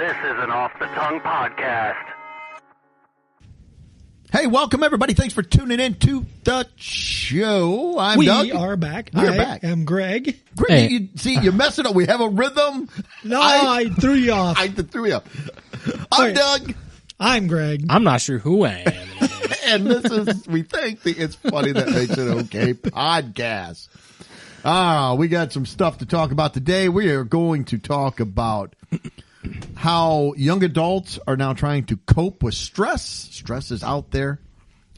This is an Off the Tongue podcast. Hey, welcome everybody. Thanks for tuning in to the show. I'm Doug. We are back. We're back. I'm Greg. Greg, you see, you're messing up. We have a rhythm. No, I threw you off. I threw you off. I'm Doug. I'm Greg. I'm not sure who I am. And this is, we think, the It's Funny That Makes It Okay podcast. We got some stuff to talk about today. We are going to talk about how young adults are now trying to cope with stress. Stress is out there.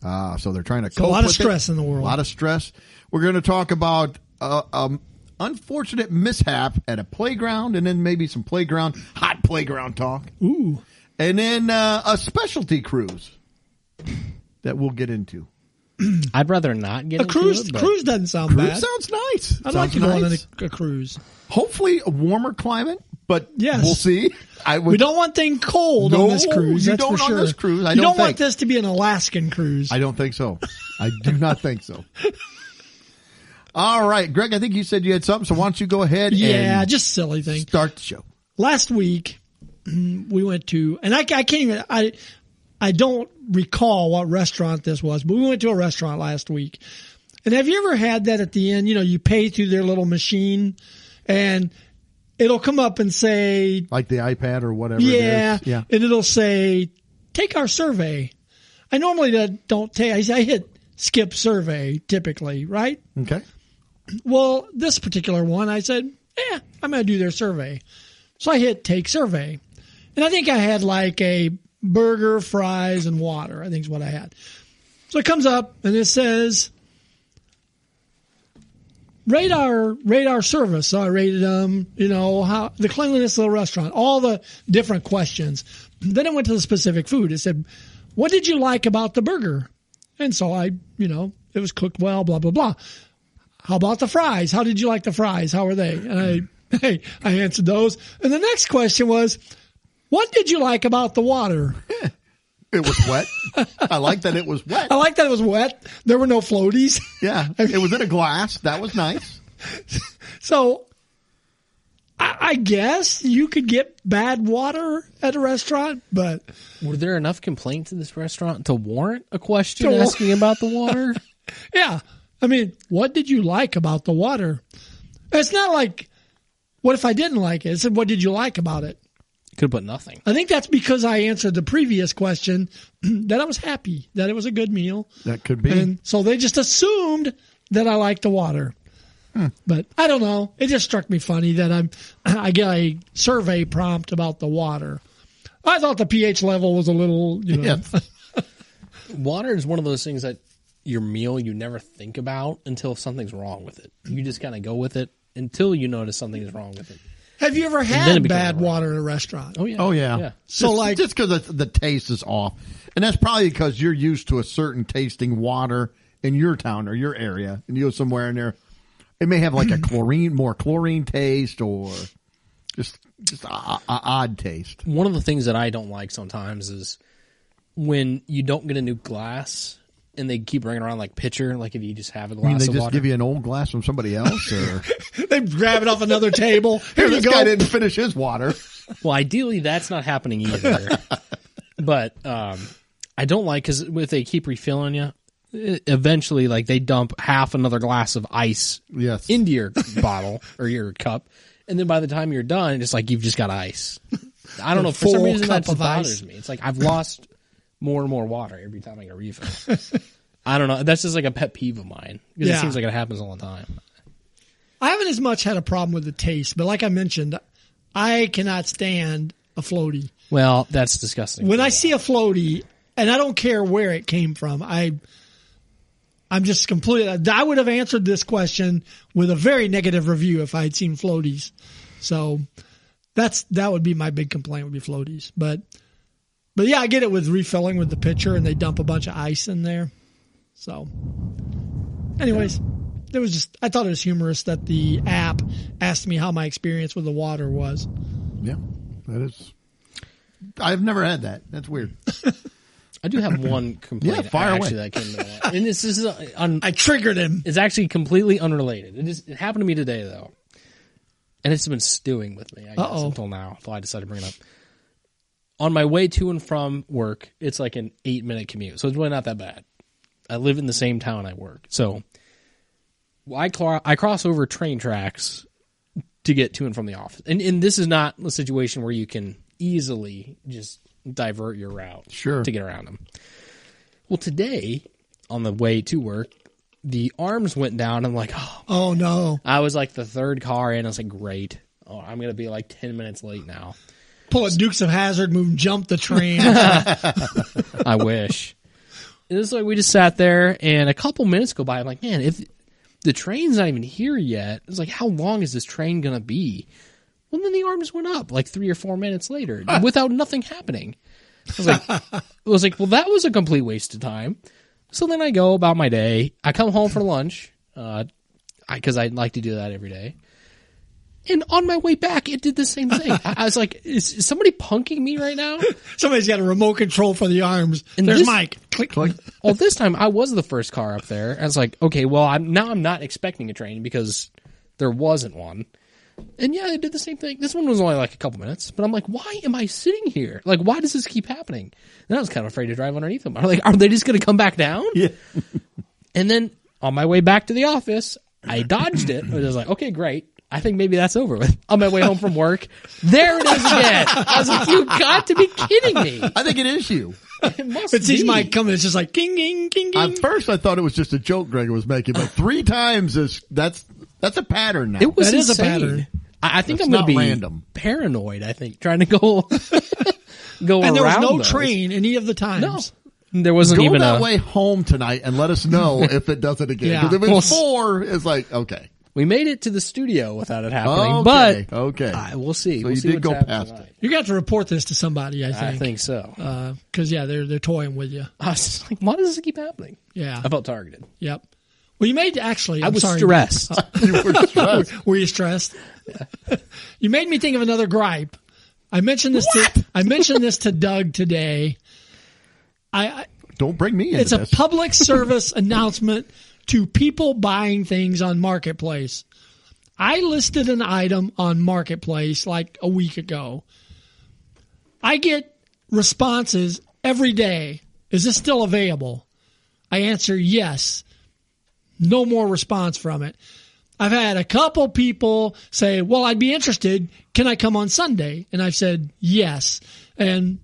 So they're trying to cope with it. A lot of stress in the world. A lot of stress. We're going to talk about unfortunate mishap at a playground, and then maybe some hot playground talk. Ooh. And then a specialty cruise that we'll get into. I'd rather not get a into cruise. it. Cruise doesn't sound Cruise bad. sounds nice. I'd like to go on a cruise. Hopefully a warmer climate, but yes. We'll see. We don't want things cold on this cruise. You That's don't for sure. on this cruise. You don't want this to be an Alaskan cruise. I don't think so. I do not think so. All right, Greg, I think you said you had something, so why don't you go ahead and just a silly thing. Start the show. Last week, we went to, and I can't even, I don't recall what restaurant this was, but we went to a restaurant last week. And have you ever had that at the end? You know, you pay through their little machine and it'll come up and say, like the iPad or whatever yeah, it is. Yeah. And it'll say, take our survey. I normally don't take, I hit skip survey typically, right? Okay. Well, this particular one, I said, I'm going to do their survey. So I hit take survey. And I think I had like a burger, fries, and water, I think is what I had. So it comes up and it says, rate our service. So I rated them, how the cleanliness of the restaurant, all the different questions. Then I went to the specific food. It said, what did you like about the burger? And so it was cooked well, blah, blah, blah. How about the fries? How did you like the fries? How are they? And I answered those. And the next question was, what did you like about the water? It was wet. I like that it was wet. I like that it was wet. There were no floaties. Yeah. It was in a glass. That was nice. So I guess you could get bad water at a restaurant, but were there enough complaints in this restaurant to warrant a question asking about the water? Yeah. I mean, what did you like about the water? It's not like, what if I didn't like it? It said, what did you like about it? Could have put nothing. I think that's because I answered the previous question that I was happy, that it was a good meal. That could be. And so they just assumed that I liked the water. But I don't know. It just struck me funny that I get a survey prompt about the water. I thought the pH level was a little, Yes. Water is one of those things that your meal you never think about until something's wrong with it. You just kind of go with it until you notice something is wrong with it. Have you ever had bad water in a restaurant? Oh, yeah. Oh, yeah. So just because the taste is off. And that's probably because you're used to a certain tasting water in your town or your area. And you go somewhere in there, it may have like more chlorine taste or just a odd taste. One of the things that I don't like sometimes is when you don't get a new glass and they keep bringing around like pitcher, like if you just have a glass of water. They just give you an old glass from somebody else? Or they grab it off another table. Here you this go. Guy didn't finish his water. Well, ideally that's not happening either. But I don't like, because if they keep refilling you, eventually like they dump half another glass of ice into your bottle or your cup. And then by the time you're done, it's like you've just got ice. I don't know. For some reason that just bothers me. It's like I've lost more and more water every time I get a refill. I don't know. That's just like a pet peeve of mine because it seems like it happens all the time. I haven't as much had a problem with the taste, but like I mentioned, I cannot stand a floaty. Well, that's disgusting. When I see a floaty, and I don't care where it came from, I'm just completely. I would have answered this question with a very negative review if I had seen floaties. So that would be my big complaint, would be floaties. But yeah, I get it with refilling with the pitcher and they dump a bunch of ice in there. So anyways, I thought it was humorous that the app asked me how my experience with the water was. Yeah, that is. I've never had that. That's weird. I do have one complaint fire away. That came to mind. And this is I triggered him. It's actually completely unrelated. It happened to me today though. And it's been stewing with me, I guess, until now, until I decided to bring it up. on my way to and from work, it's like an 8-minute commute. So it's really not that bad. I live in the same town I work. So I cross over train tracks to get to and from the office. And this is not a situation where you can easily just divert your route to get around them. Well, today, on the way to work, the arms went down. I'm like, oh no. I was like the third car in. I was like, great. Oh, I'm going to be like 10 minutes late now. Pull a Dukes of Hazzard move, jump the train. I wish. It was like we just sat there, and a couple minutes go by. I'm like, man, if the train's not even here yet, it's like, how long is this train going to be? Well, then the arms went up like 3 or 4 minutes later without nothing happening. I was like, well, that was a complete waste of time. So then I go about my day. I come home for lunch because I like to do that every day. And on my way back, it did the same thing. I was like, is somebody punking me right now? Somebody's got a remote control for the arms. And there's Mike. Click, click. Well, this time I was the first car up there. I was like, okay, well, I'm not expecting a train because there wasn't one. And yeah, it did the same thing. This one was only like a couple minutes, but I'm like, why am I sitting here? Like, why does this keep happening? And I was kind of afraid to drive underneath them. I'm like, are they just going to come back down? Yeah. And then on my way back to the office, I dodged it. I was like, okay, great. I think maybe that's over with. On my way home from work, there it is again. I was like, you got to be kidding me. I think it is you. It must It sees be. Mike coming. It's just like, ging, ging, ging, ging. At first, I thought it was just a joke Greg was making, but 3 times that's a pattern now. It was That is a insane. pattern. I think That's I'm going not to be random. paranoid, I think, trying to go go And there was around no those. train any of the times. No. There wasn't Go even that a way home tonight and let us know if it does it again. Yeah. Because if Well, it's 4, it's like, okay. We made it to the studio without it happening, Okay, but okay. We'll see. So we'll you see did what's go happening past tonight. it. You're going to have to report this to somebody, I I think so. Because, yeah, they're toying with you. I was just like, why does this keep happening? Yeah. I felt targeted. Yep. Well, you made actually. I I'm was sorry. stressed. You were stressed. Were you stressed? You made me think of another gripe. I mentioned this to Doug today. Don't bring me into It's a this. public service announcement to people buying things on Marketplace. I listed an item on Marketplace like a week ago. I get responses every day. Is this still available? I answer yes. No more response from it. I've had a couple people say, well, I'd be interested. Can I come on Sunday? And I've said yes. And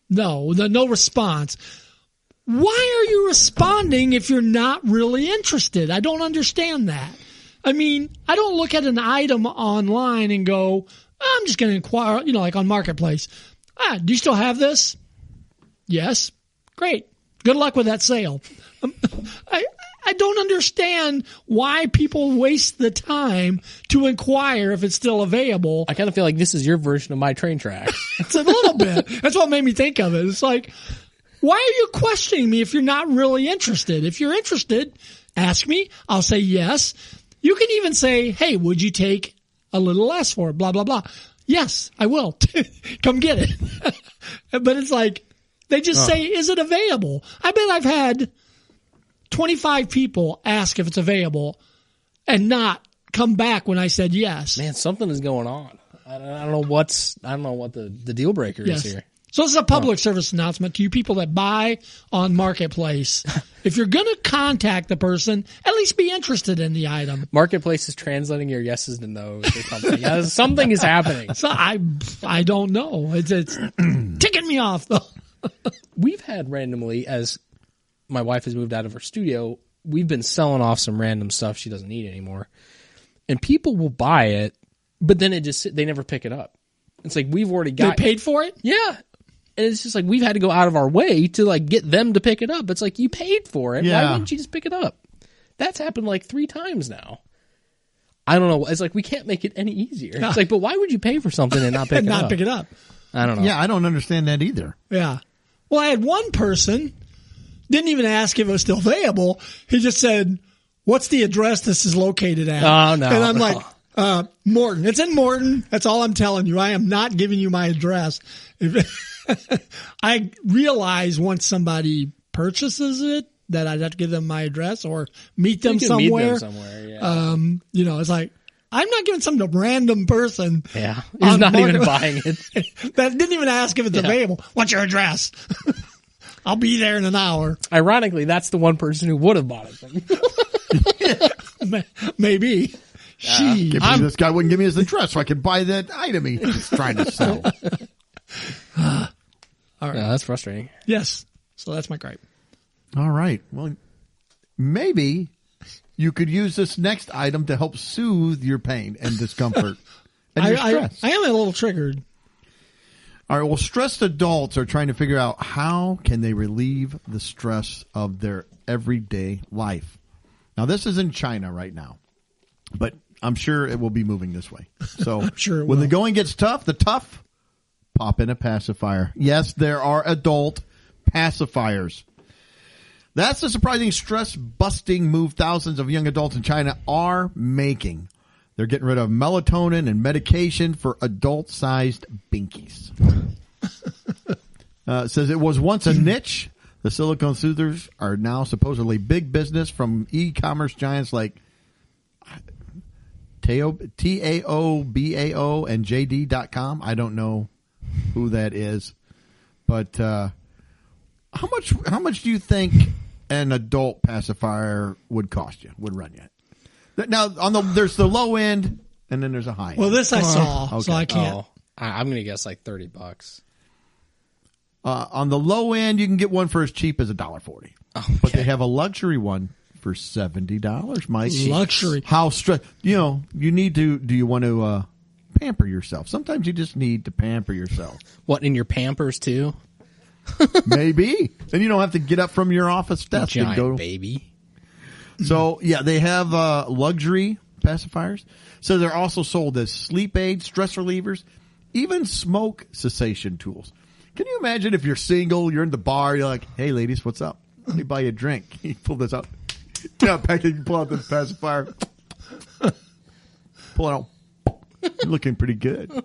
no response. Why are you responding if you're not really interested? I don't understand that. I mean, I don't look at an item online and go, I'm just going to inquire, like on Marketplace. Do you still have this? Yes. Great. Good luck with that sale. I don't understand why people waste the time to inquire if it's still available. I kind of feel like this is your version of my train track. It's a little bit. That's what made me think of it. It's like, why are you questioning me if you're not really interested? If you're interested, ask me. I'll say yes. You can even say, hey, would you take a little less for it? Blah, blah, blah. Yes, I will. Come get it. But it's like, they just say, is it available? I bet I've had 25 people ask if it's available and not come back when I said yes. Man, something is going on. I don't know what the deal breaker is here. So this is a public service announcement to you people that buy on Marketplace. If you're going to contact the person, at least be interested in the item. Marketplace is translating your yeses to nos or something. Something is happening. So I don't know. It's ticking me off though. We've had randomly, as my wife has moved out of her studio, we've been selling off some random stuff she doesn't need anymore. And people will buy it, but then they never pick it up. It's like we've already got... They paid for it? Yeah. And it's just like we've had to go out of our way to like get them to pick it up. It's like you paid for it. Yeah. Why wouldn't you just pick it up? That's happened like 3 times now. I don't know. It's like we can't make it any easier. It's like, but why would you pay for something and not pick And it not up? pick it up. I don't know. Yeah, I don't understand that either. Yeah. Well, I had one person, didn't even ask if it was still available. He just said, what's the address this is located at? Oh, no. And I'm like, Morton. It's in Morton. That's all I'm telling you. I am not giving you my address. I realize once somebody purchases it that I'd have to give them my address or meet them You can somewhere. meet them somewhere, yeah. It's like, I'm not giving something to a random person. Yeah. He's not even buying it. That didn't even ask if it's available. What's your address? I'll be there in an hour. Ironically, that's the one person who would have bought it. Maybe. This guy wouldn't give me his address so I could buy that item he's trying to sell. All right. Yeah, that's frustrating. Yes. So that's my gripe. All right. Well, maybe you could use this next item to help soothe your pain and discomfort and your stress. I am a little triggered. All right. Well, stressed adults are trying to figure out how can they relieve the stress of their everyday life. Now, this is in China right now, but I'm sure it will be moving this way. So I'm sure when the going gets tough, the tough pop in a pacifier. Yes, there are adult pacifiers. That's the surprising stress-busting move thousands of young adults in China are making. They're getting rid of melatonin and medication for adult-sized binkies. It says it was once a niche. The silicone soothers are now supposedly big business from e-commerce giants like TAOBAO and JD.com. I don't know who that is, but how much do you think an adult pacifier would cost you? Would run you? Now there's the low end and then there's a high end. Well, this I saw, okay. so I can't. I'm going to guess like $30. On the low end, you can get one for as cheap as $1.40. Okay. But they have a luxury one for $70, Mike. Luxury. How you need to, do you want to pamper yourself? Sometimes you just need to pamper yourself. What, in your Pampers too? Maybe. Then you don't have to get up from your office desk Giant and go. baby. So, yeah, they have luxury pacifiers. So they're also sold as sleep aids, stress relievers, even smoke cessation tools. Can you imagine if you're single, you're in the bar, you're like, hey, ladies, what's up? Let me buy you a drink. You pull this out. Yeah, you pull out the pacifier. Pull it out. You're looking pretty good.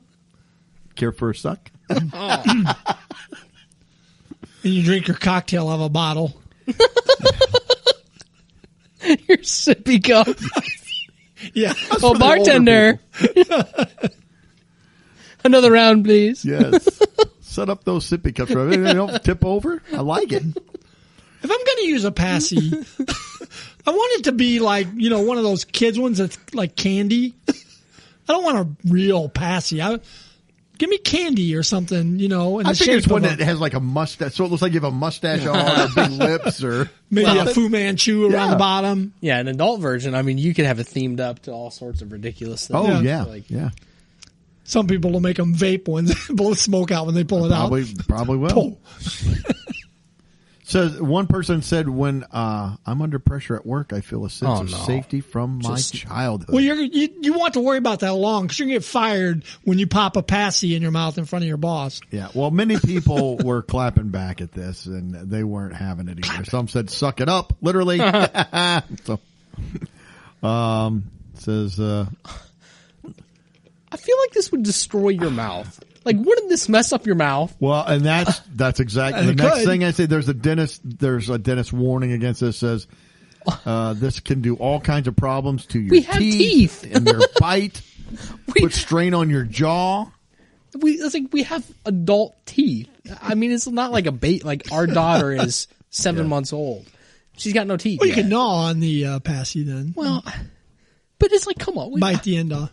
Care for a suck? And you drink your cocktail out of a bottle. Your sippy cup. Yeah. Oh, bartender. Another round, please. Yes. Set up those sippy cups. They don't tip over. I like it. If I'm going to use a passy, I want it to be like, one of those kids ones that's like candy. I don't want a real passy. Give me candy or something, in I the think it's shape one of that has like a mustache, so it looks like you have a mustache on or big lips or maybe a Fu Manchu around the bottom. Yeah, an adult version. I mean, you could have it themed up to all sorts of ridiculous things. Oh, yeah. Yeah. Some people will make them vape ones, blow smoke out when they pull it out. Probably will. So one person said, when I'm under pressure at work, I feel a sense of safety from my childhood. Well, you want to worry about that long because you're going to get fired when you pop a passy in your mouth in front of your boss. Yeah. Well, many people were clapping back at this, and they weren't having it either. Some said, suck it up, literally. So, says... I feel like this would destroy your mouth. Like, wouldn't this mess up your mouth? Well, and that's exactly the next thing I say. There's a dentist warning against this. Says this can do all kinds of problems to your teeth and your bite. Put strain on your jaw. We have adult teeth. I mean, it's not like a bait. Like our daughter is 7 months old. She's got no teeth. Well, you can gnaw on the passy then. Well, but it's like, come on, bite the end off.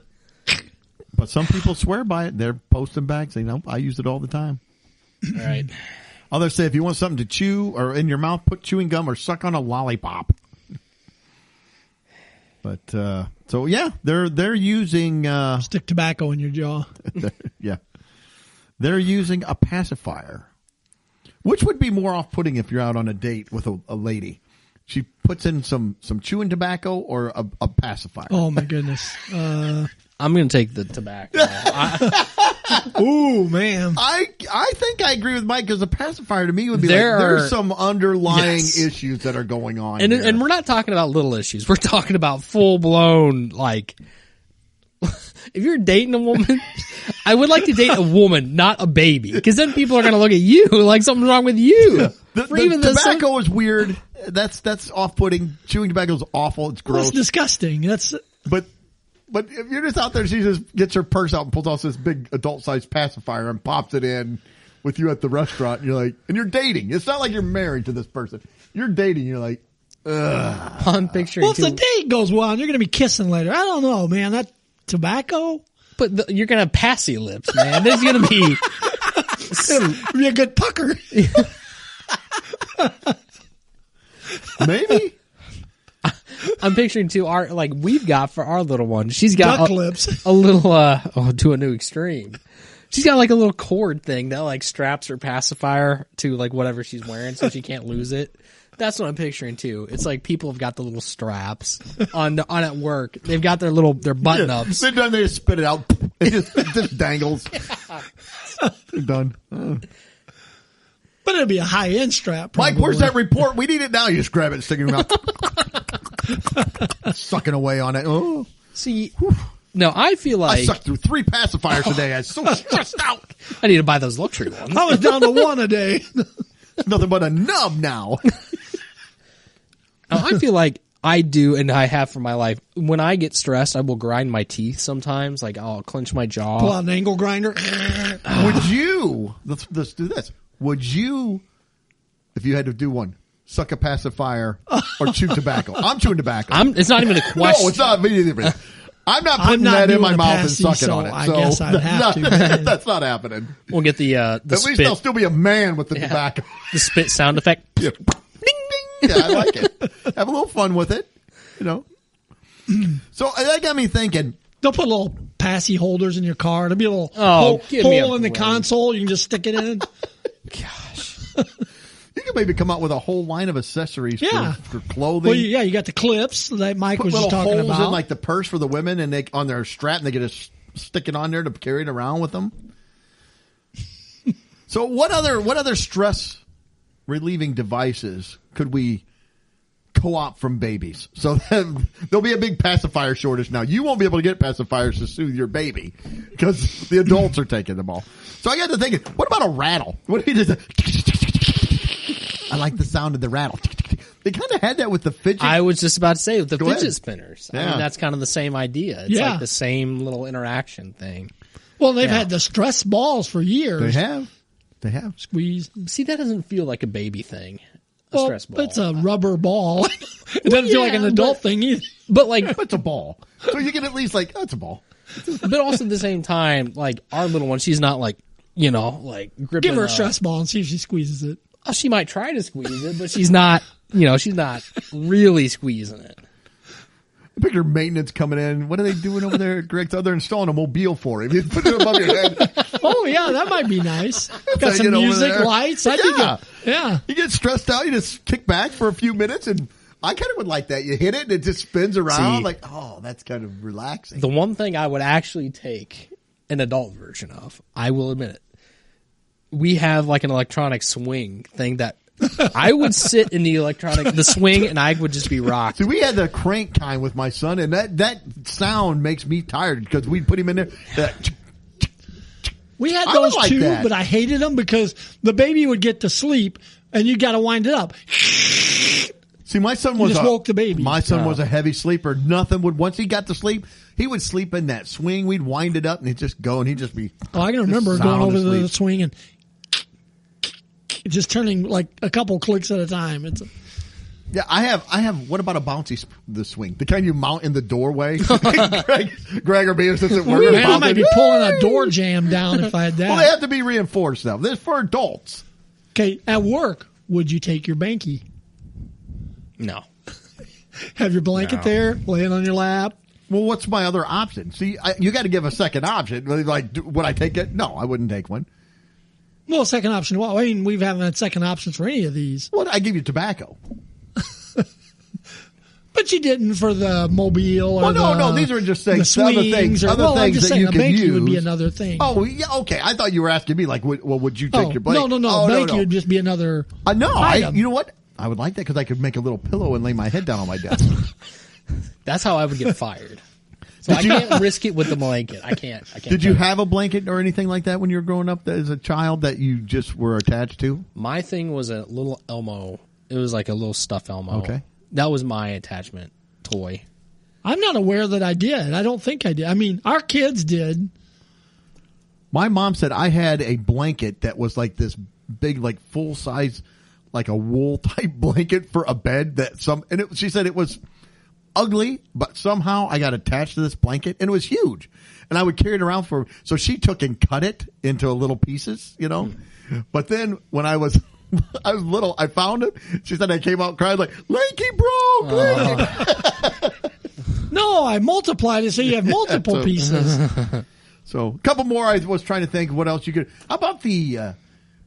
But some people swear by it. They're posting back saying, "No, I use it all the time." All right. Others say if you want something to chew or in your mouth, put chewing gum or suck on a lollipop. But so yeah, they're using stick tobacco in your jaw. Yeah, they're using a pacifier, which would be more off-putting if you're out on a date with a lady. She puts in some chewing tobacco or a pacifier. Oh my goodness. I'm going to take the tobacco. Ooh, man. I think I agree with Mike because the pacifier to me would be there's some underlying issues that are going on. And we're not talking about little issues. We're talking about full-blown, like, if you're dating a woman, I would like to date a woman, not a baby. Because then people are going to look at you like something's wrong with you. Yeah. The tobacco is weird. That's off-putting. Chewing tobacco is awful. It's gross. Well, it's disgusting. But if you're just out there, she just gets her purse out and pulls out this big adult-sized pacifier and pops it in with you at the restaurant. And you're like, and you're dating. It's not like you're married to this person. You're dating. You're like, ugh. I'm picturing. Well, if the date goes well and you're going to be kissing later, I don't know, man. That tobacco? But you're going to have passy lips, man. There's going to be... It'll be a good pucker. Maybe. I'm picturing too we've got for our little one. She's got duck lips. A little to a new extreme. She's got like a little cord thing that like straps her pacifier to like whatever she's wearing so she can't lose it. That's what I'm picturing too. It's like people have got the little straps on at work. They've got their button ups. They're done. They just spit it out. It just dangles. They're done. But it'll be a high end strap. Probably. Mike, where's that report? We need it now. You just grab it and stick it in your mouth. Sucking away on it. Oh. See, no, I feel like I sucked through 3 pacifiers today. I was so stressed out. I need to buy those luxury ones. I was down to 1 a day. Nothing but a nub now. I feel like I do, and I have for my life. When I get stressed, I will grind my teeth sometimes. Like I'll clench my jaw. Pull out an angle grinder. Would you? Let's do this. Would you, if you had to do one, suck a pacifier or chew tobacco? I'm chewing tobacco. It's not even a question. No, it's not immediately. I'm not putting that in my mouth and sucking on it. I guess I'd have to. That's not happening. We'll get the At spit. least I'll still be a man with the tobacco. The spit sound effect. Yeah. Ding, ding. Yeah, I like it. Have a little fun with it, So that got me thinking. They'll put little passy holders in your car. There'll be a little hole in the console. You can just stick it in. Gosh. You could maybe come out with a whole line of accessories for clothing. Well, you got the clips that Mike was just talking holes about. in like the purse for the women, and they on their strap, and they get stick it on there to carry it around with them. So, what other stress relieving devices could we co-opt from babies? So there'll be a big pacifier shortage now. You won't be able to get pacifiers to soothe your baby because the adults are taking them all. So I got to thinking, what about a rattle? What if he just I like the sound of the rattle. They kind of had that with the fidget. I was just about to say with the Go fidget ahead. spinners. Yeah. I mean, that's kind of the same idea. It's like the same little interaction thing. Well, they've had the stress balls for years. They have. Squeeze. See, that doesn't feel like a baby thing. A Well, stress ball. it's a rubber ball. It doesn't feel like an adult thing either. But like, It's a ball. So you can at least it's a ball. but also at the same time, like our little one, she's not like, like gripping. Give her a stress ball and see if she squeezes it. Oh, she might try to squeeze it, but she's not. She's not really squeezing it. I picture maintenance coming in. What are they doing over there, Greg? They're installing a mobile for him. You put it above your head. Oh yeah, that might be nice. Got Take some it over music, there. lights. That'd be good. Yeah. You get stressed out. You just kick back for a few minutes, and I kind of would like that. You hit it, and it just spins around. See, That's kind of relaxing. The one thing I would actually take an adult version of, I will admit it. We have like an electronic swing thing that I would sit in the swing, and I would just be rocked. See, we had the crank kind with my son, and that sound makes me tired because we'd put him in there. We had I would those like too, that. but I hated them because the baby would get to sleep and you got to wind it up. See, my son was just woke the baby. My son was a heavy sleeper. Nothing would once he got to sleep, he would sleep in that swing. We'd wind it up, and he'd just go, and he'd just be. Oh, I can remember just going sound over to the asleep. swing and just turning like a couple clicks at a time. Yeah, I have. What about a bouncy the swing? The kind you mount in the doorway. Greg or Beavis isn't working. Man, I might be pulling a door jamb down if I had that. Well, they have to be reinforced now. This is for adults. Okay, at work, would you take your banky? No. Have your blanket there, laying on your lap. Well, what's my other option? See, you got to give a second option. Like, would I take it? No, I wouldn't take one. Well, second option. Well, I mean, we haven't had second options for any of these. Well, I give you tobacco. But you didn't for the mobile or no. These are just saying the swings other things. or, Other well, I'm things just that saying you a can banky use would be another thing. Oh, yeah, okay. I thought you were asking me like, would you take your blanket? No. Oh, Banky would just be another. No, item. you know what? I would like that because I could make a little pillow and lay my head down on my desk. That's how I would get fired. So I can't risk it with the blanket. I can't. Did you have a blanket or anything like that when you were growing up as a child that you just were attached to? My thing was a little Elmo. It was like a little stuffed Elmo. Okay. That was my attachment toy. I'm not aware that I did. I don't think I did. I mean, our kids did. My mom said I had a blanket that was like this big, like full size, like a wool type blanket for a bed she said it was ugly, but somehow I got attached to this blanket and it was huge. And I would carry it around so she took and cut it into little pieces, But then when I was little, I found it. She said I came out crying like, Lanky broke! Lanky. No, I multiplied it so you have multiple pieces. So a couple more. I was trying to think what else you could. How about the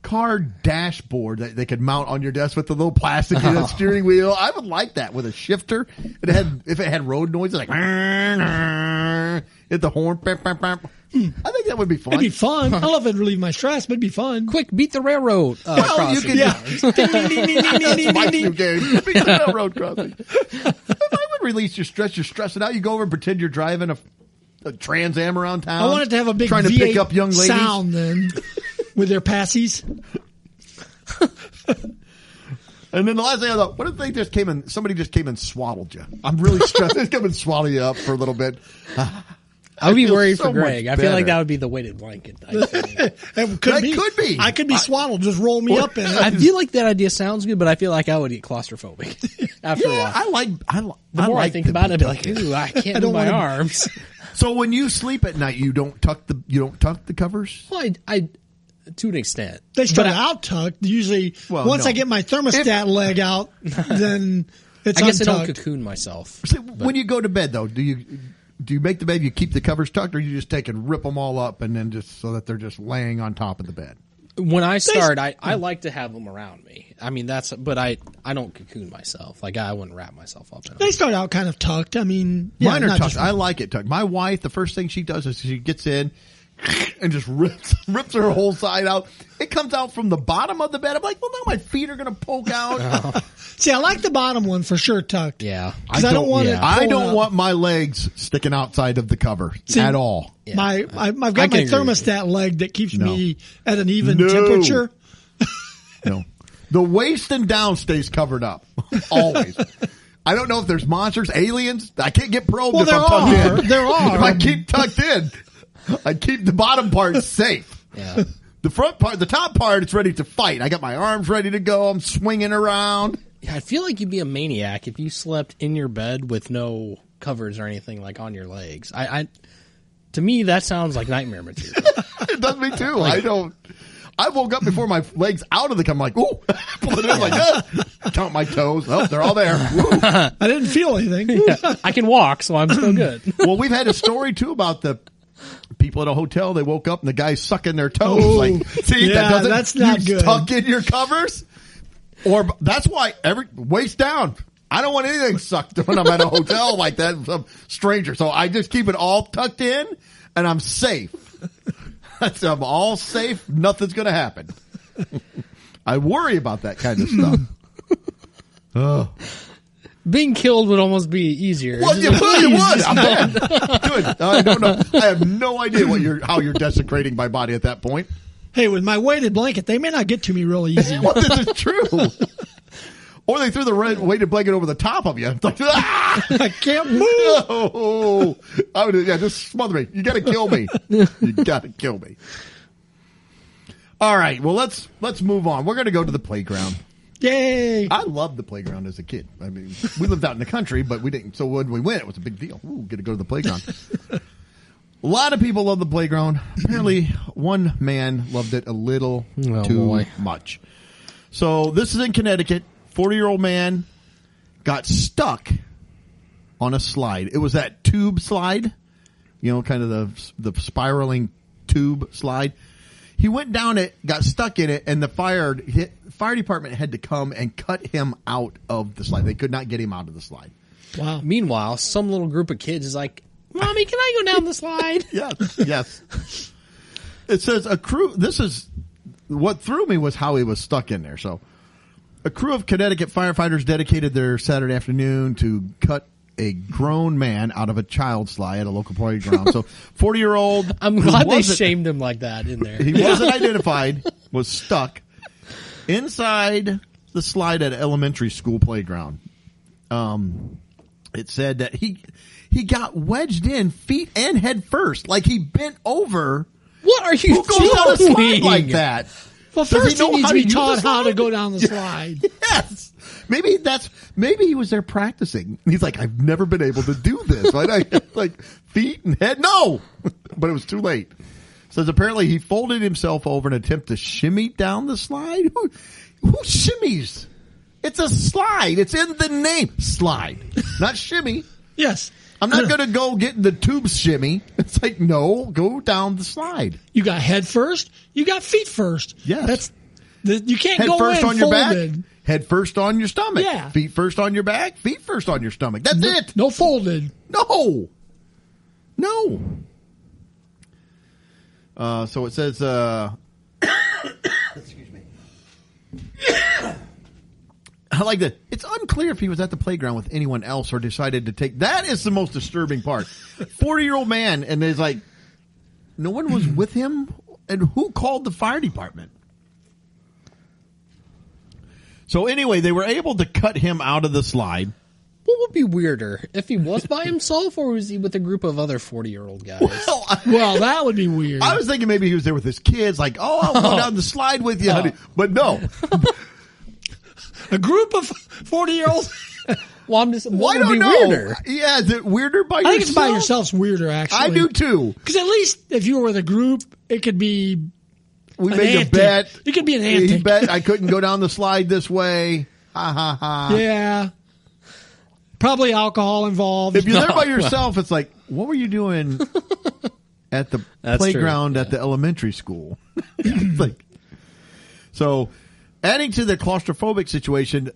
car dashboard that they could mount on your desk with the little plastic steering wheel? I would like that with a shifter. If it had road noise, like hit the horn. I think that would be fun. It'd be fun. I love it. Relieve my stress, but it'd be fun. Quick, beat the railroad. You could. Yeah. That's my new game. Beat the railroad crossing. I would release your stress. You're stressing out. You go over and pretend you're driving a Trans Am around town. I want it to have a big trying to V8 pick up young ladies. Sound then with their passies. And then the last thing I thought, what if somebody just came and swaddled you? I'm really stressed. They come and swaddle you up for a little bit. I would be worried so for Greg. I feel like better. that would be the weighted blanket. It could be. I could be swaddled. Just roll me up in it. I feel like that idea sounds good, but I feel like I would get claustrophobic after a while. The more I think about it, I'd be like, ooh, I can't move my arms. So when you sleep at night, you don't tuck the covers? Well, I to an extent. They start out tucked. Usually, once I get my thermostat leg out, then it's I guess untucked. I don't cocoon myself. So when you go to bed, though, do you make the bed? You keep the covers tucked, or you just take and rip them all up, and then just so that they're just laying on top of the bed? When I start, I like to have them around me. I mean, but I don't cocoon myself. Like, I wouldn't wrap myself up in them. They start out kind of tucked. I mean, mine are tucked. I like it tucked. My wife, the first thing she does is she gets in and just rips her whole side out. It comes out from the bottom of the bed. I'm like, well, now my feet are going to poke out. See, I like the bottom one for sure tucked. Yeah. Because I don't want it. I don't want my legs sticking outside of the cover at all. Yeah. I've got my thermostat leg that keeps me at an even temperature. No. The waist and down stays covered up. Always. I don't know if there's monsters, aliens. I can't get probed if I'm tucked in. There are. If I keep tucked in, I keep the bottom part safe. Yeah. The front part, the top part, it's ready to fight. I got my arms ready to go. I'm swinging around. Yeah, I feel like you'd be a maniac if you slept in your bed with no covers or anything like on your legs. To me, that sounds like nightmare material. It does me too. I woke up before my legs out of the cover. I'm like, ooh, pull it in like, count my toes. Oh, they're all there. I didn't feel anything. Yeah, I can walk, so I'm still good. Well, we've had a story too about the people at a hotel. They woke up and the guy's sucking their toes. Oh, like, see, that's not good. Tuck in your covers, or that's why waist down. I don't want anything sucked when I'm at a hotel like that from some stranger. So I just keep it all tucked in, and I'm safe. I'm all safe. Nothing's going to happen. I worry about that kind of stuff. Oh. Being killed would almost be easier. Well, you would. I'm dead. Good. I don't know. I have no idea how you're desecrating my body at that point. Hey, with my weighted blanket, they may not get to me real easy. Well, this is true. Or they threw the weighted blanket over the top of you. It's like, I can't move. No. Just smother me. You got to kill me. You got to kill me. All right. Well, let's move on. We're going to go to the playground. Yay! I loved the playground as a kid. I mean, we lived out in the country, but we didn't. So when we went, it was a big deal. Ooh, get to go to the playground. A lot of people love the playground. Apparently, one man loved it a little too much. So this is in Connecticut. 40-year-old man got stuck on a slide. It was that tube slide, kind of the spiraling tube slide. He went down it, got stuck in it, and the fire department had to come and cut him out of the slide. They could not get him out of the slide. Wow. Meanwhile, some little group of kids is like, Mommy, can I go down the slide? Yes. It says what threw me was how he was stuck in there. So a crew of Connecticut firefighters dedicated their Saturday afternoon to cut a grown man out of a child slide at a local playground. So 40-year-old. I'm glad they shamed him like that in there. He wasn't identified, was stuck inside the slide at an elementary school playground. it said that he got wedged in feet and head first, like he bent over. What are you Who goes down a slide doing? like that? Well, first he needs to be taught how to go down the slide. Yes. Maybe he was there practicing. He's like, I've never been able to do this. Right? Like feet and head. No, but it was too late. Says apparently he folded himself over in an attempt to shimmy down the slide. Who shimmies? It's a slide. It's in the name. Slide, not shimmy. Yes. I'm not going to go get the tube shimmy. It's like, no, go down the slide. You got head first. You got feet first. Yes. You can't head go first in on your folded. back. Head first on your stomach. Yeah. Feet first on your back. Feet first on your stomach. That's it. No folded. No. So it says, excuse me. I like that. It's unclear if he was at the playground with anyone else or decided to take. That is the most disturbing part. 40-year-old man, and there's like, no one was with him, and who called the fire department? So anyway, they were able to cut him out of the slide. What would be weirder, if he was by himself or was he with a group of other 40-year-old guys? Well, that would be weird. I was thinking maybe he was there with his kids, like, I'll go down the slide with you, honey. But no. A group of 40-year-olds. Well, I'm just. Well, What would be weirder? Yeah, is it weirder by yourself? I think it's by yourself's weirder, actually. I do too. Because at least if you were with a group, it could be. We made a bet. It could be an He antic. bet I couldn't go down the slide this way. Ha ha ha. Yeah. Probably alcohol involved. If you're there by yourself, it's like, what were you doing at the playground at the elementary school? It's like, so, adding to the claustrophobic situation,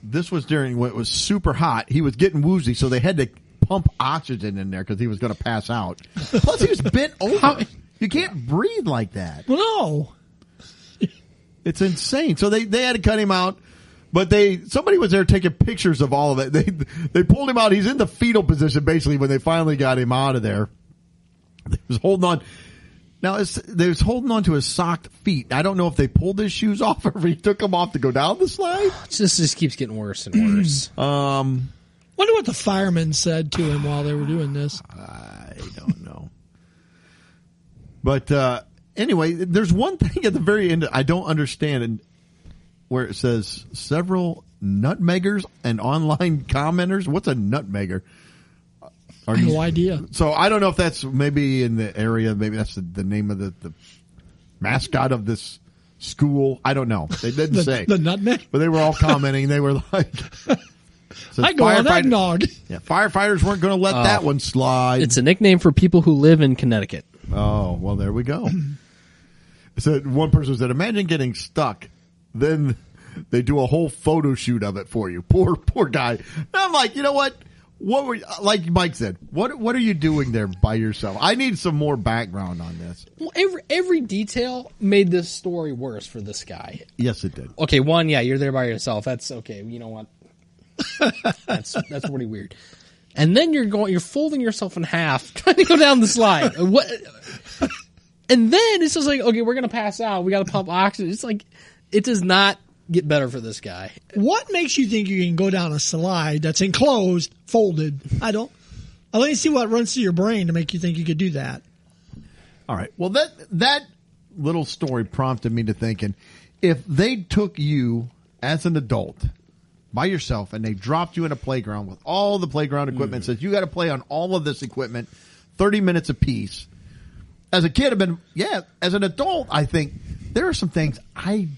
this was during when it was super hot. He was getting woozy, so they had to pump oxygen in there because he was going to pass out. Plus, he was bent over. You can't breathe like that. Well, no. It's insane. So they had to cut him out. But somebody was there taking pictures of all of it. They pulled him out. He's in the fetal position basically when they finally got him out of there. They was holding on. Now they was holding on to his socked feet. I don't know if they pulled his shoes off or if he took them off to go down the slide. This just keeps getting worse and worse. Wonder what the firemen said to him while they were doing this. I don't know. But anyway, there's one thing at the very end I don't understand, and where it says several nutmeggers and online commenters. What's a nutmegger? I have no idea. So I don't know if that's maybe in the area. Maybe that's the name of the mascot of this school. I don't know. They didn't say. The nutmeg? But they were all commenting. They were like, I go on eggnog. Yeah, firefighters weren't going to let that one slide. It's a nickname for people who live in Connecticut. Oh, well, there we go. So one person said, imagine getting stuck. Then they do a whole photo shoot of it for you. Poor guy. And I'm like, you know what? What were like Mike said? What are you doing there by yourself? I need some more background on this. Well, every detail made this story worse for this guy. Yes, it did. Okay, one, yeah, you're there by yourself. That's okay. You know what? That's pretty weird. And then you're folding yourself in half, trying to go down the slide. What? And then it's just like, okay, we're gonna pass out. We got to pump oxygen. It's like it does not get better for this guy. What makes you think you can go down a slide that's enclosed, folded? I don't. I'll let you see what runs through your brain to make you think you could do that. All right. Well, that little story prompted me to thinking, if they took you as an adult by yourself and they dropped you in a playground with all the playground equipment, says you got to play on all of this equipment, 30 minutes apiece. As a kid, as an adult, I think there are some things I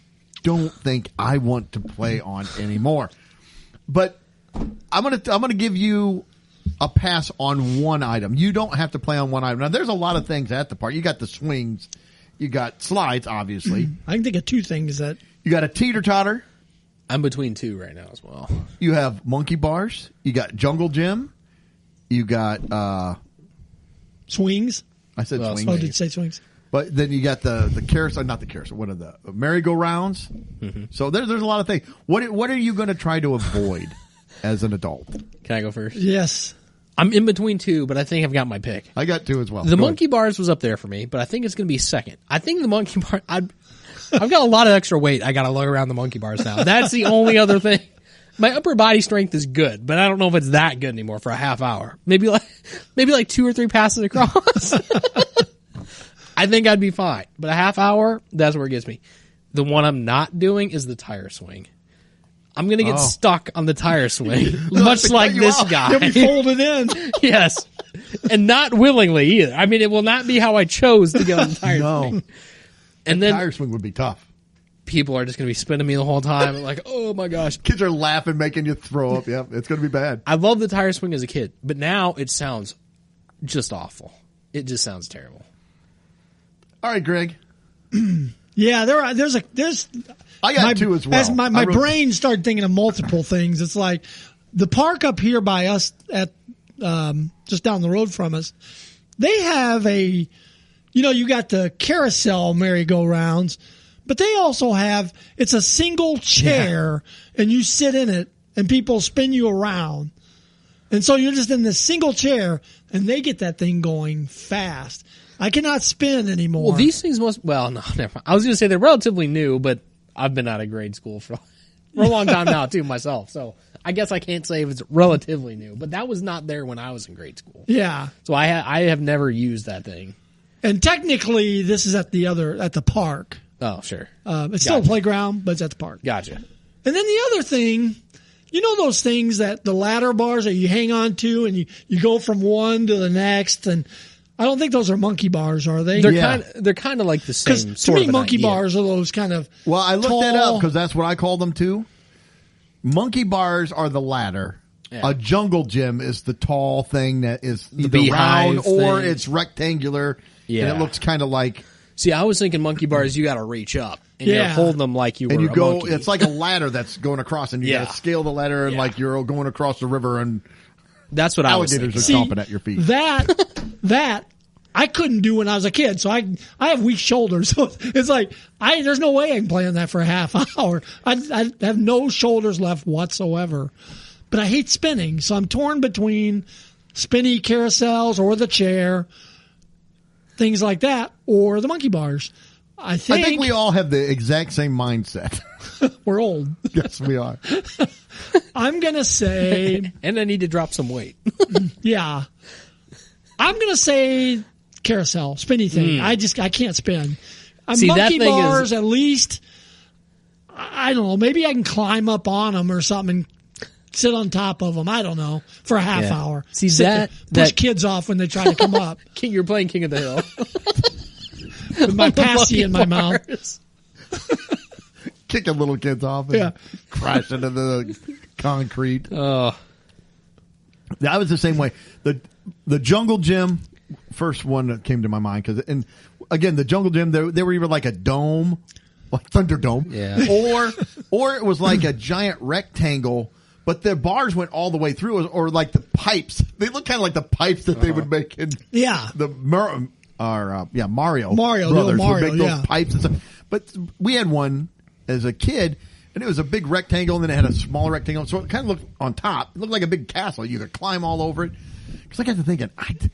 don't think I want to play on anymore. But I'm gonna give you a pass on one item. You don't have to play on one item. Now, there's a lot of things at the park. You got the swings, you got slides, obviously. I can think of two things that you got a teeter-totter. I'm between two right now as well. You have monkey bars. You got jungle gym. You got swings. I said swings. Oh, did you say swings? But then you got the carousel, not the carousel, one of the merry-go-rounds. Mm-hmm. So there's a lot of things. What are you going to try to avoid as an adult? Can I go first? Yes. I'm in between two, but I think I've got my pick. I got two as well. The monkey bars was up there for me, but I think it's going to be second. I think the monkey bar. I've got a lot of extra weight. I got to lug around the monkey bars now. That's the only other thing. My upper body strength is good, but I don't know if it's that good anymore for a half hour. Maybe like 2 or 3 passes across. I think I'd be fine. But a half hour, that's where it gets me. The one I'm not doing is the tire swing. I'm going to get stuck on the tire swing, much like this guy. You'll be folded in. Yes. And not willingly either. I mean, it will not be how I chose to get on the tire swing. And then tire swing would be tough. People are just going to be spinning me the whole time. Like, oh my gosh. Kids are laughing, making you throw up. Yep, it's going to be bad. I love the tire swing as a kid, but now it sounds just awful. It just sounds terrible. All right, Greg. Yeah, there's I got 2 as well. As my brain started thinking of multiple things. It's like the park up here by us at just down the road from us. They have you got the carousel merry-go-rounds, but they also have it's a single chair and you sit in it and people spin you around. And so you're just in this single chair and they get that thing going fast. I cannot spin anymore. Well, these things no, never mind. I was going to say they're relatively new, but I've been out of grade school for a long time now too myself. So I guess I can't say if it's relatively new, but that was not there when I was in grade school. Yeah. So I have never used that thing. And technically this is at the park. Oh, sure. It's still a playground, but it's at the park. Gotcha. And then the other thing, you know those things that the ladder bars that you hang on to and you go from one to the next, and I don't think those are monkey bars, are they? They're kind of like the same sort of to me, monkey bars are those kind of Well, I looked tall, that up because that's what I call them too. Monkey bars are the ladder. Yeah. A jungle gym is the tall thing that is the round or thing. It's rectangular and it looks kind of like. See, I was thinking monkey bars, you got to reach up and you're holding them like you were and you a go. monkey. It's like a ladder that's going across, and you got to scale the ladder, and like you're going across the river, and that's what I was thinking. Alligators are chomping at your feet. That I couldn't do when I was a kid, so I have weak shoulders. So it's like there's no way I can play on that for a half hour. I have no shoulders left whatsoever. But I hate spinning, so I'm torn between spinny carousels or the chair, things like that, or the monkey bars. I think we all have the exact same mindset. We're old. Yes, we are. I'm gonna say, and I need to drop some weight. Yeah, I'm gonna say carousel, spinny thing. I can't spin. See, monkey bars, at least, I don't know, maybe I can climb up on them or something and sit on top of them. I don't know, for a half hour. See, push kids off when they try to come up. You're playing King of the Hill. With my passy in my mouth. Kicking little kids off and crash into the concrete. Oh. That was the same way. The jungle gym, first one that came to my mind, and again, the jungle gym, they were either like a dome, like Thunderdome, or it was like a giant rectangle, but the bars went all the way through, or like the pipes. They look kind of like the pipes that they would make in Mario Brothers would make those pipes and stuff. But we had one as a kid, and it was a big rectangle, and then it had a smaller rectangle, so it kind of looked on top. It looked like a big castle. You could climb all over it. Because I got to thinking, and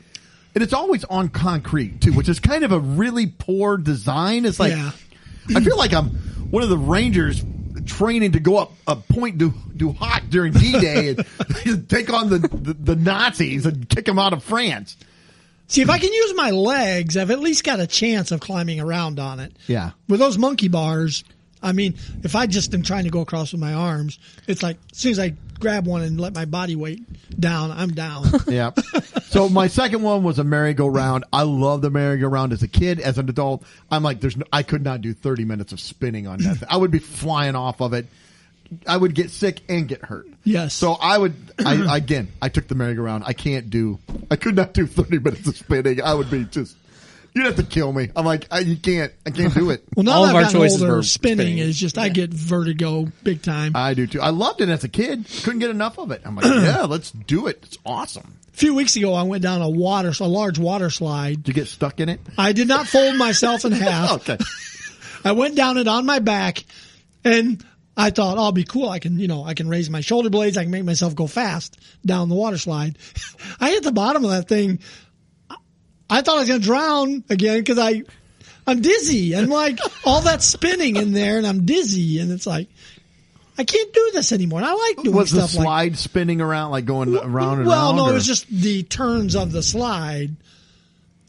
it's always on concrete too, which is kind of a really poor design. It's like I feel like I'm one of the Rangers training to go up a point du Hoc during D-Day and take on the Nazis and kick them out of France. See, if I can use my legs, I've at least got a chance of climbing around on it. Yeah. With those monkey bars, I mean, if I just am trying to go across with my arms, it's like as soon as I grab one and let my body weight down, I'm down. Yeah. So my second one was a merry-go-round. I love the merry-go-round as a kid. As an adult, I'm like, I could not do 30 minutes of spinning on that thing. I would be flying off of it. I would get sick and get hurt. Yes. So I took the merry-go-round. I could not do 30 minutes of spinning. I would be you'd have to kill me. I'm like, I can't do it. Well, now all that of our I've gotten choices older, were spinning is just, I get vertigo big time. I do too. I loved it as a kid. Couldn't get enough of it. I'm like, yeah, let's do it. It's awesome. A few weeks ago, I went down a large water slide. Did you get stuck in it? I did not fold myself in half. Okay. I went down it on my back, and I thought, I'll be cool. I can raise my shoulder blades. I can make myself go fast down the water slide. I hit the bottom of that thing. I thought I was going to drown again because I'm dizzy. And like all that spinning in there, and I'm dizzy. And it's like, I can't do this anymore. And I like doing Was the stuff slide like spinning around, like going around and well, around? no, or? it was just the turns of the slide.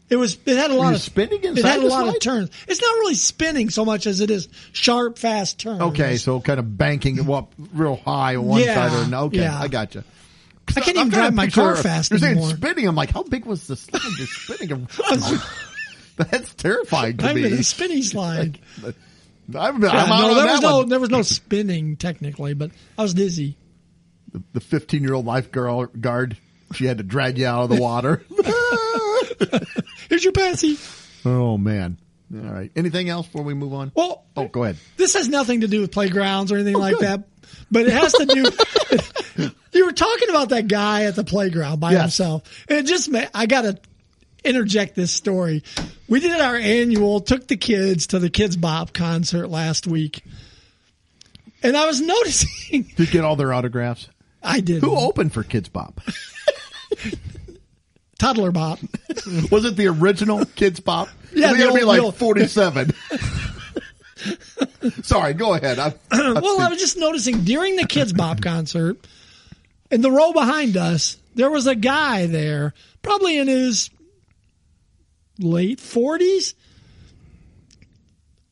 It had a lot of spinning inside It had a the lot slide? of turns. It's not really spinning so much as it is sharp, fast turns. Okay, so kind of banking it up real high on one side or another. Okay, I gotcha. I can't even drive my car fast anymore. anymore. You're saying spinning. I'm like, how big was the slide you're spinning around? That's terrifying to I'm me. in a spinny slide. I'm out on that one. There was no spinning technically, but I was dizzy. The 15-year-old lifeguard, she had to drag you out of the water. Here's your passy. Oh, man. All right. Anything else before we move on? Well, go ahead. This has nothing to do with playgrounds or anything like that, but it has to do. You were talking about that guy at the playground by himself, and it just I got to interject this story. We did our annual, took the kids to the Kids Bop concert last week, and I was noticing. Did you get all their autographs? I did. Who opened for Kids Bop? Toddler Bop. Was it the original Kids Bop? Yeah, they gotta be like 47. Sorry, go ahead. I was just noticing during the Kids Bop concert, in the row behind us, there was a guy there, probably in his late 40s.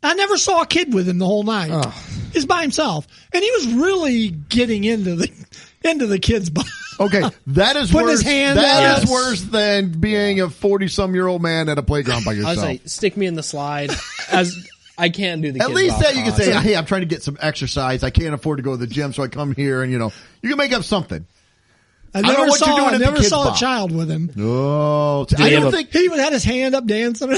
I never saw a kid with him the whole night. Oh. He's by himself, and he was really getting into the Kids Bop. Okay, that is Putting worse. his hand That out. is worse than being a 40-some-year-old man at a playground by yourself. I was like, stick me in the slide. As I can't do the. At least that you can say, concert. "Hey, I'm trying to get some exercise. I can't afford to go to the gym, so I come here." And you can make up something. I don't know what you're doing I at the never Kids saw Bop. a child with him. Oh, he I have don't a- think He even had his hand up dancing.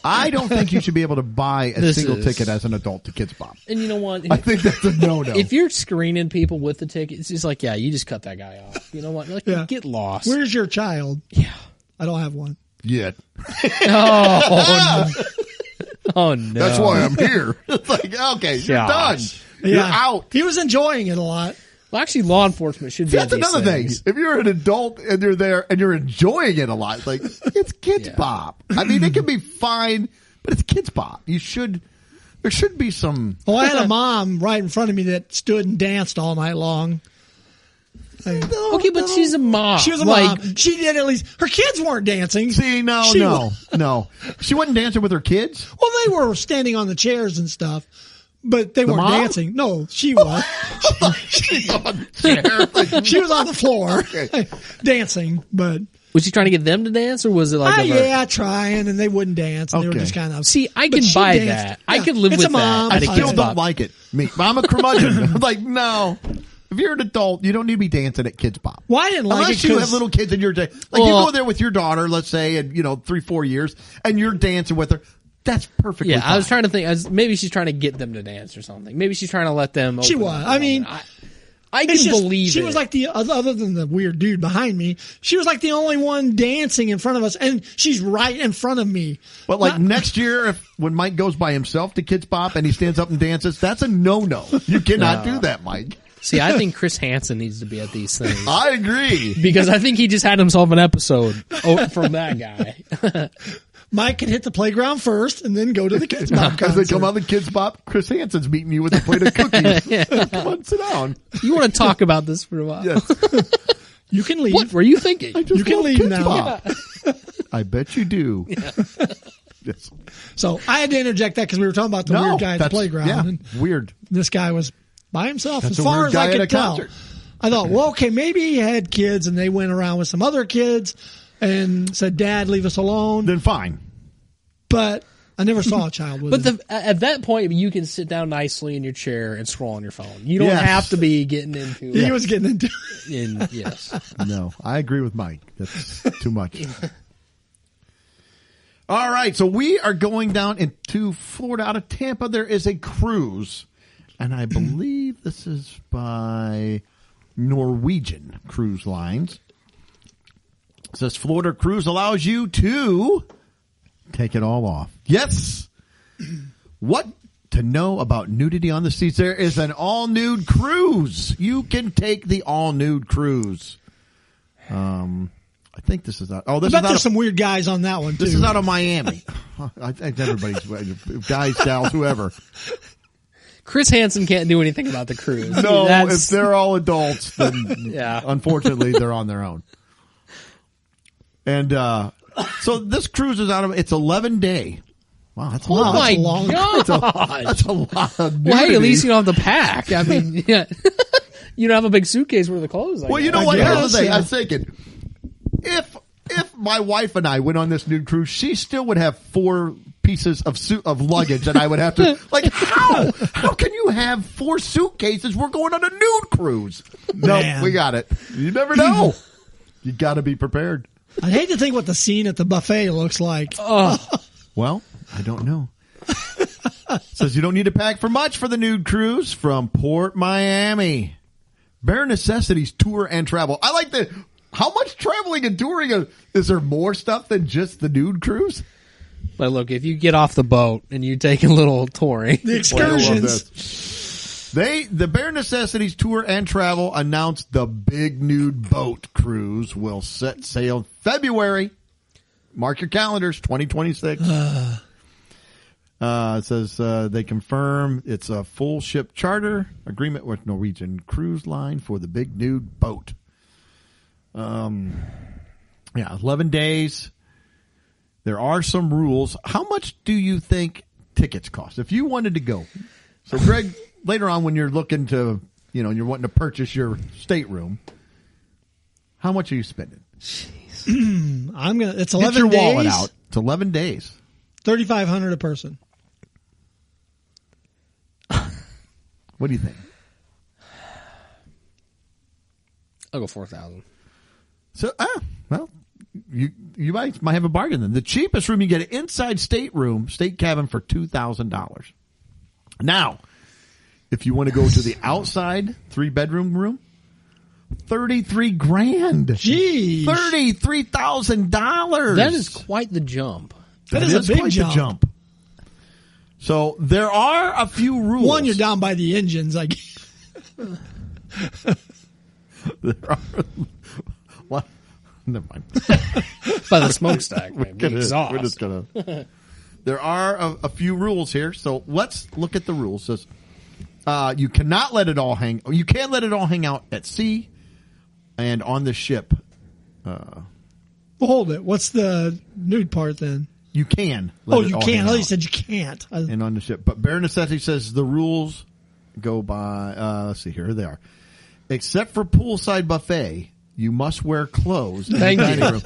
I don't think you should be able to buy a This single is- ticket as an adult to Kids Bop. And you know what? I think that's a no-no. If you're screening people with the ticket, it's just like, yeah, you just cut that guy off. You know what? Like, Yeah. get lost. Where's your child? Yeah. I don't have one. Yeah, Oh, no. Oh no. that's why I'm here. It's like, okay, you're Gosh. done. You're out. He was enjoying it a lot. Well, actually, law enforcement should be. That's at these another things. thing. If you're an adult and you're there and you're enjoying it a lot, like it's Kids Yeah. Bop. I mean, it can be fine, but it's Kids Bop. There should be some. Well, I had a mom right in front of me that stood and danced all night long. Okay, but she's a mom. She was a like, mom. She did at least. Her kids weren't dancing. See, no. She wasn't dancing with her kids. Well, they were standing on the chairs and stuff, but they weren't mom? dancing. No, she was. She's on the chair. She was on the floor Okay. dancing, but was she trying to get them to dance, or was it like? trying, and they wouldn't dance. And They were Okay. just kind of. See, I But can she buy danced. that. I Yeah. could live It's with a mom. that. I at a still Kids don't Bop. like it. I'm a curmudgeon. I'm like, no. If you're an adult, you don't need to be dancing at Kids Bop. Well, I didn't like Unless it you 'cause- have little kids in your day. Like you Well- go there with your daughter, let's say, in 3-4 years, and you're dancing with her. That's perfectly Yeah, fine. I was trying to think. Maybe she's trying to get them to dance or something. Maybe she's trying to let them. She open was. up. I mean, I can It's just, believe she it. was like the other than the weird dude behind me. She was like the only one dancing in front of us, and she's right in front of me. But like next year, when Mike goes by himself to Kids Bop and he stands up and dances, that's a no-no. You cannot do that, Mike. See, I think Chris Hansen needs to be at these things I agree. because I think he just had himself an episode from that guy. Mike can hit the playground first, and then go to the Kids Bop As they concert. come out of the Kids Bop, Chris Hansen's meeting you with a plate of cookies. Come on, sit down. You want to talk about this for a while? Yes. You can leave. What were you thinking? You can love leave Kids now. Bop. I bet you do. Yes. So I had to interject that because we were talking about the weird guy at the that's- playground, Yeah, and weird. this guy was by himself. That's as a far weird as I guy at a could tell, concert. I thought, well, okay, maybe he had kids, and they went around with some other kids and said, "Dad, leave us alone." Then fine. But I never saw a child with But him. at that point, you can sit down nicely in your chair and scroll on your phone. You don't Yes. have to be getting into He it. was getting into. Yes. No, I agree with Mike. That's too much. All right, so we are going down into Florida out of Tampa. There is a cruise, and I believe this is by Norwegian Cruise Lines. It says Florida Cruise allows you to take it all off. Yes. What to know about nudity on the seas? There is an all-nude cruise. You can take the all-nude cruise. I think this is out. Oh, this I is bet out there's of, some weird guys on that one too. this is out of Miami. I think everybody's guys, gals, whoever. Chris Hansen can't do anything about the cruise. No, if they're all adults, then unfortunately they're on their own. And so this cruise is it's 11-day. Wow, that's a lot. Oh my God. That's a lot of nudity. Well, hey, at least you don't have to pack. I mean, yeah. You don't have a big suitcase where the clothes are. Well, you know what? Here's the thing. I was thinking, if my wife and I went on this nude cruise, she still would have 4 pieces of luggage, and I would have to how can you have 4 suitcases? We're going on a nude cruise. No, we got it. You never know. You got to be prepared. I'd hate to think what the scene at the buffet looks like. Well, I don't know. Says you don't need to pack for much for the nude cruise from Port Miami. Bare Necessities Tour and Travel. I like the how much traveling and touring is there more stuff than just the nude cruise? But look, if you get off the boat and you take a little touring, the excursions. The Bare Necessities Tour and Travel announced the big nude boat cruise will set sail February. Mark your calendars, 2026. It says they confirm it's a full ship charter agreement with Norwegian Cruise Line for the big nude boat. 11 days. There are some rules. How much do you think tickets cost? If you wanted to go. So Greg, later on when you're looking to, you're wanting to purchase your stateroom, how much are you spending? It's 11 days. Get your wallet out. It's 11 days. $3,500 a person. What do you think? I'll go 4,000. So, well, you might have a bargain then. The cheapest room you get, an inside state cabin for $2,000. Now, if you want to go to the outside 3-bedroom room, $33,000. Jeez, $33,000. That is quite the jump. That is a big jump. So there are a few rules. One, you're down by the engines. There are. What? Never mind. By the smokestack, maybe. Exhaust. We're just gonna. There are a few rules here, so let's look at the rules. It says you cannot let it all hang. You can't let it all hang out at sea and on the ship. Well, hold it. What's the nude part then? You can. You can. Oh, you said you can't. And on the ship. But Bare Necessity says the rules go by, let's see, here they are. Except for poolside buffet, you must wear clothes in the dining room.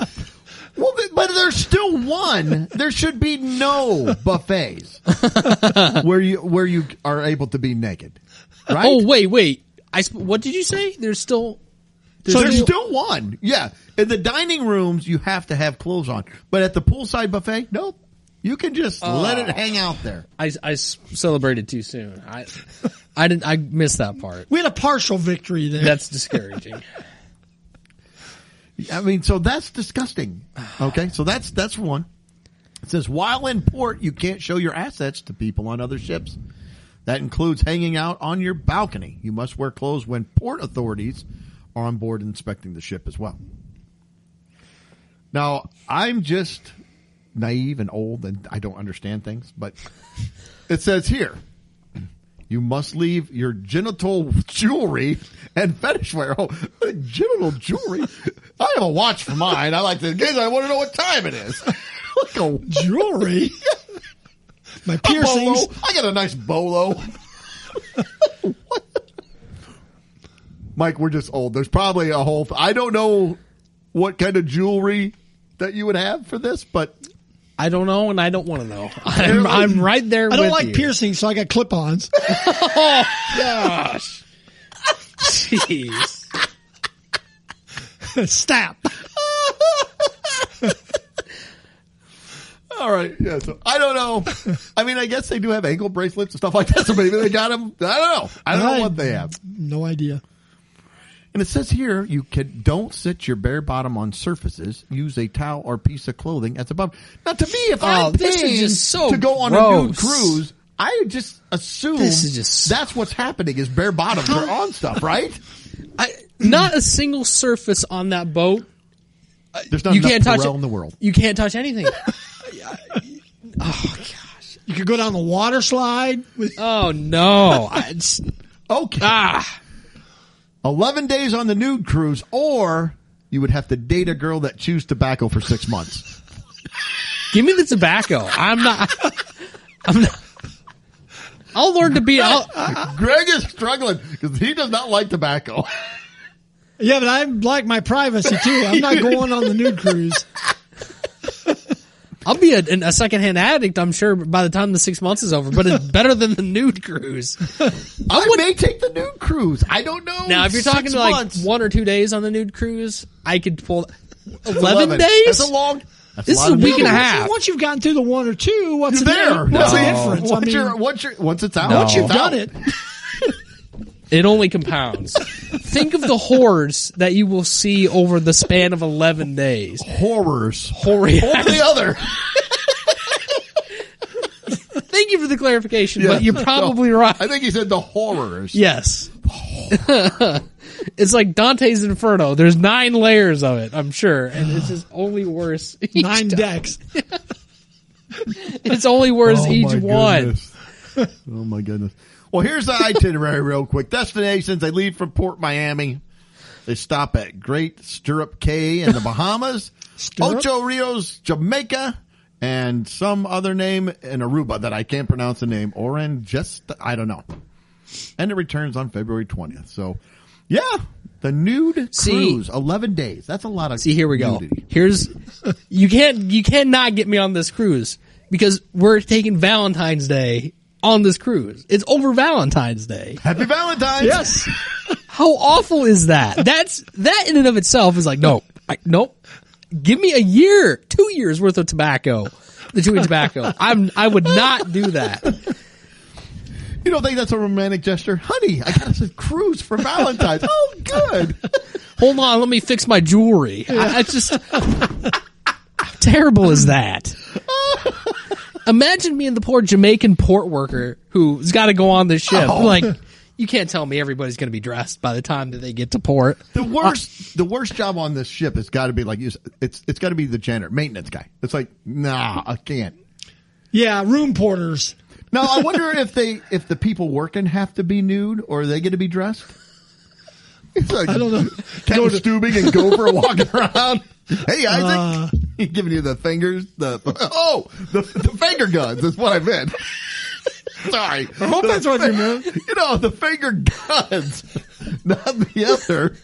Well, but there's still one. There should be no buffets where you are able to be naked. Right? Oh, wait. What did you say? There's still one. Yeah. In the dining rooms, you have to have clothes on. But at the poolside buffet, nope. You can just let it hang out there. I celebrated too soon. I missed that part. We had a partial victory there. That's discouraging. I mean, so that's disgusting. Okay, so that's one. It says, while in port, you can't show your assets to people on other ships. That includes hanging out on your balcony. You must wear clothes when port authorities are on board inspecting the ship as well. Now, I'm just naive and old and I don't understand things, but it says here, you must leave your genital jewelry and fetish wear. Oh, genital jewelry? I have a watch for mine. I like to, in case I want to know what time it is. Like a jewelry? My piercings. I got a nice bolo. Mike, we're just old. There's probably a whole, I don't know what kind of jewelry that you would have for this, but I don't know, and I don't want to know. I'm right there with you. I don't like piercings, so I got clip-ons. Oh, gosh. Jeez. Stop. All right. Yeah. So I don't know. I mean, I guess they do have ankle bracelets and stuff like that. So maybe they got them. I don't know. I don't know what they have. No idea. And it says here, don't sit your bare bottom on surfaces. Use a towel or piece of clothing as above. Now, to me, if I'm paying to go on a nude cruise, I just assume that's what's happening is bare bottoms are on stuff, right? Not a single surface on that boat. There's not enough Pharrell in the world. You can't touch anything. Oh, gosh. You could go down the water slide. Oh no! Okay. 11 days on the nude cruise, or you would have to date a girl that chews tobacco for 6 months. Give me the tobacco. I'm not. I'll learn to be. Greg is struggling because he does not like tobacco. Yeah, but I like my privacy too. I'm not going on the nude cruise. I'll be a secondhand addict, I'm sure, by the time the 6 months is over, but it's better than the nude cruise. I may take the nude cruise. I don't know. Now, if you're talking like 1 or 2 days on the nude cruise, I could pull 11 days? That's a long... This is a week and a half. Once you've gotten through the 1 or 2, what's the difference? Once it's out. No. Once you've done it. It only compounds. Think of the horrors that you will see over the span of 11 days. Horrors. Only the other. Thank you for the clarification, but you're probably right. I think he said the horrors. Yes. It's like Dante's Inferno. There's 9 layers of it, I'm sure, and it's just only worse. 9 decks. It's only worse each one. Oh my goodness. Well, here's the itinerary real quick. Destinations, they leave from Port Miami. They stop at Great Stirrup Cay in the Bahamas, Ocho Rios, Jamaica, and some other name in Aruba that I can't pronounce the name. I don't know. And it returns on February 20th. So, yeah, the nude cruise, 11 days. That's a lot of here we go. nudity. You cannot get me on this cruise because we're taking Valentine's Day on this cruise. It's over Valentine's Day. Happy Valentine's. Yes. How awful is that? That in and of itself is like, nope. Give me a year, 2 years worth of tobacco. The chewing tobacco. I would not do that. You don't think that's a romantic gesture? Honey, I got us a cruise for Valentine's. Oh, good. Hold on, let me fix my jewelry. I just, how terrible is that? Imagine being the poor Jamaican port worker who's got to go on this ship. Like, you can't tell me everybody's going to be dressed by the time that they get to port. The worst job on this ship has got to be like it's got to be the janitor, maintenance guy. It's like, nah, I can't. Yeah, room porters. Now I wonder if the people working have to be nude or are they going to be dressed? It's like, I don't know. Captain Stubing and Gopher walking around. Hey, Isaac. He's giving you the fingers. The finger guns is what I meant. Sorry. I hope that's what you meant. You know, the finger guns, not the other.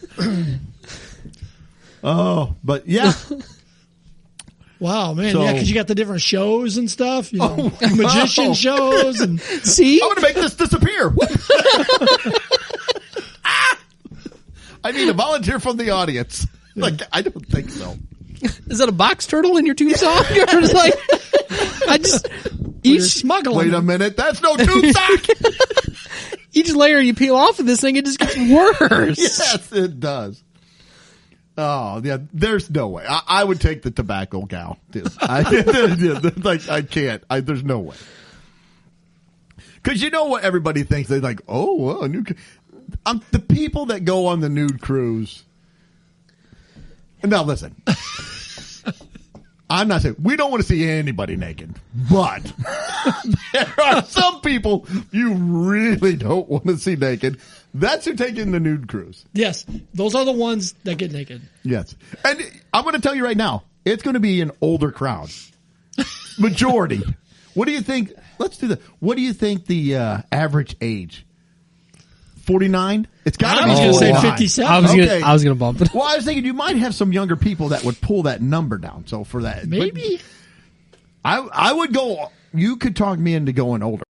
Oh, but yeah. Wow, man. So, yeah, because you got the different shows and stuff. You know, magician shows. And see? I'm going to make this disappear. I need a volunteer from the audience. Like, I don't think so. Is that a box turtle in your tube sock? Or just like, smuggling. Wait a minute, that's no tube sock. Each layer you peel off of this thing, it just gets worse. Yes, it does. Oh yeah, there's no way. I would take the tobacco gal. I can't. There's no way. Because you know what everybody thinks? They're like, oh, well, the people that go on the nude cruise. Now listen, I'm not saying we don't want to see anybody naked, but there are some people you really don't want to see naked. That's who taking the nude cruise. Yes, those are the ones that get naked. Yes, and I'm going to tell you right now, it's going to be an older crowd, majority. What do you think? Let's do that. What do you think the average age? 49? It's got to be 49. Say 57. I was going to bump it. Well, I was thinking you might have some younger people that would pull that number down. So for that, maybe I would go. You could talk me into going older.